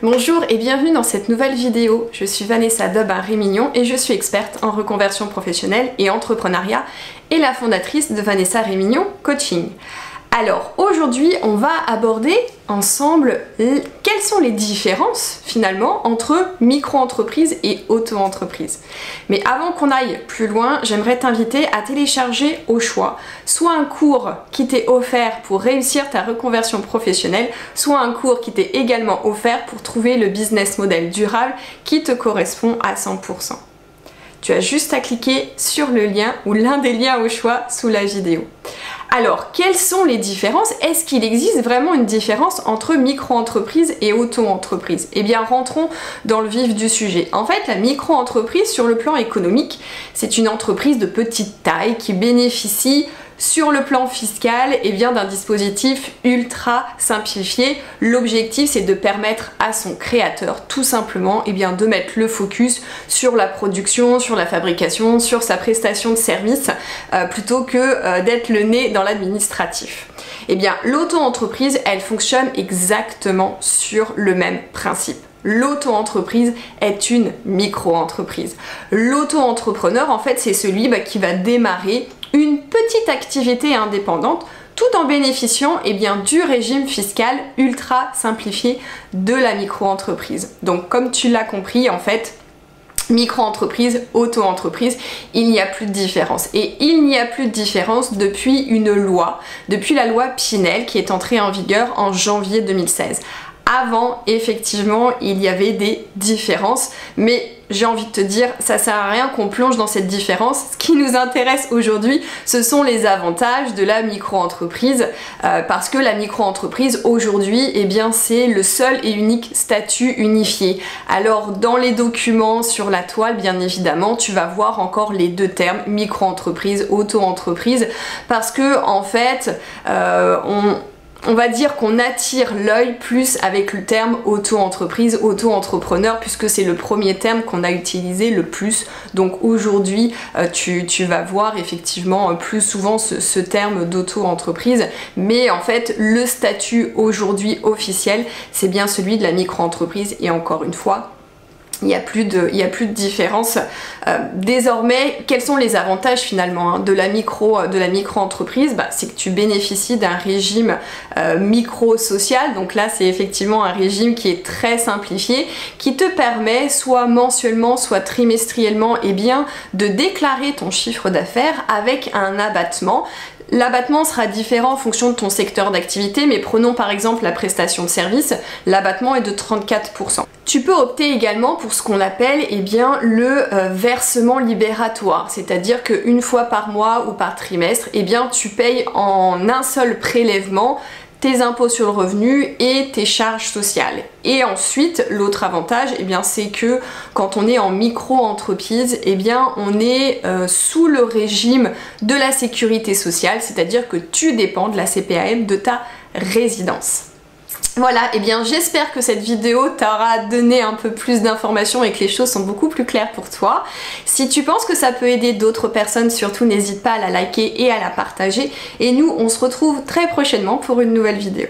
Bonjour et bienvenue dans cette nouvelle vidéo. Je suis Vanessa Dobin-Rémignon et je suis experte en reconversion professionnelle et entrepreneuriat et la fondatrice de Vanessa Rémignon Coaching. Alors aujourd'hui on va aborder ensemble quelles sont les différences finalement entre micro-entreprise et auto-entreprise. Mais avant qu'on aille plus loin, j'aimerais t'inviter à télécharger au choix soit un cours qui t'est offert pour réussir ta reconversion professionnelle, soit un cours qui t'est également offert pour trouver le business model durable qui te correspond à 100%. Tu as juste à cliquer sur le lien ou l'un des liens au choix sous la vidéo. Alors, quelles sont les différences? Est-ce qu'il existe vraiment une différence entre micro-entreprise et auto-entreprise? Eh bien, rentrons dans le vif du sujet. En fait, la micro-entreprise, sur le plan économique, c'est une entreprise de petite taille qui bénéficie sur le plan fiscal d'un dispositif ultra simplifié. L'objectif, c'est de permettre à son créateur tout simplement de mettre le focus sur la production, sur la fabrication, sur sa prestation de service plutôt que d'être le nez dans l'administratif. L'auto-entreprise, elle fonctionne exactement sur le même principe. L'auto-entreprise est une micro-entreprise. L'auto-entrepreneur, en fait, c'est celui qui va démarrer une petite activité indépendante tout en bénéficiant du régime fiscal ultra simplifié de la micro-entreprise. Donc comme tu l'as compris, en fait, micro-entreprise, auto-entreprise, il n'y a plus de différence. Et il n'y a plus de différence depuis une loi, depuis la loi Pinel qui est entrée en vigueur en janvier 2016. Avant, effectivement, il y avait des différences, mais j'ai envie de te dire, ça sert à rien qu'on plonge dans cette différence. Ce qui nous intéresse aujourd'hui, ce sont les avantages de la micro-entreprise, parce que la micro-entreprise, aujourd'hui, c'est le seul et unique statut unifié. Alors, dans les documents sur la toile, bien évidemment, tu vas voir encore les deux termes, micro-entreprise, auto-entreprise, parce que, en fait, on va dire qu'on attire l'œil plus avec le terme auto-entreprise, auto-entrepreneur, puisque c'est le premier terme qu'on a utilisé le plus. Donc aujourd'hui, tu vas voir effectivement plus souvent ce terme d'auto-entreprise, mais en fait, le statut aujourd'hui officiel, c'est bien celui de la micro-entreprise. Et encore une fois, il n'y a plus de différence. Désormais, quels sont les avantages finalement de la micro-entreprise? C'est que tu bénéficies d'un régime micro-social. Donc là, c'est effectivement un régime qui est très simplifié, qui te permet soit mensuellement, soit trimestriellement, de déclarer ton chiffre d'affaires avec un abattement. L'abattement sera différent en fonction de ton secteur d'activité, mais prenons par exemple la prestation de service, l'abattement est de 34%. Tu peux opter également pour ce qu'on appelle le versement libératoire, c'est-à-dire qu'une fois par mois ou par trimestre, tu payes en un seul prélèvement tes impôts sur le revenu et tes charges sociales. Et ensuite, l'autre avantage, c'est que quand on est en micro-entreprise, on est sous le régime de la sécurité sociale, c'est-à-dire que tu dépends de la CPAM de ta résidence. Voilà, j'espère que cette vidéo t'aura donné un peu plus d'informations et que les choses sont beaucoup plus claires pour toi. Si tu penses que ça peut aider d'autres personnes, surtout n'hésite pas à la liker et à la partager. Et nous, on se retrouve très prochainement pour une nouvelle vidéo.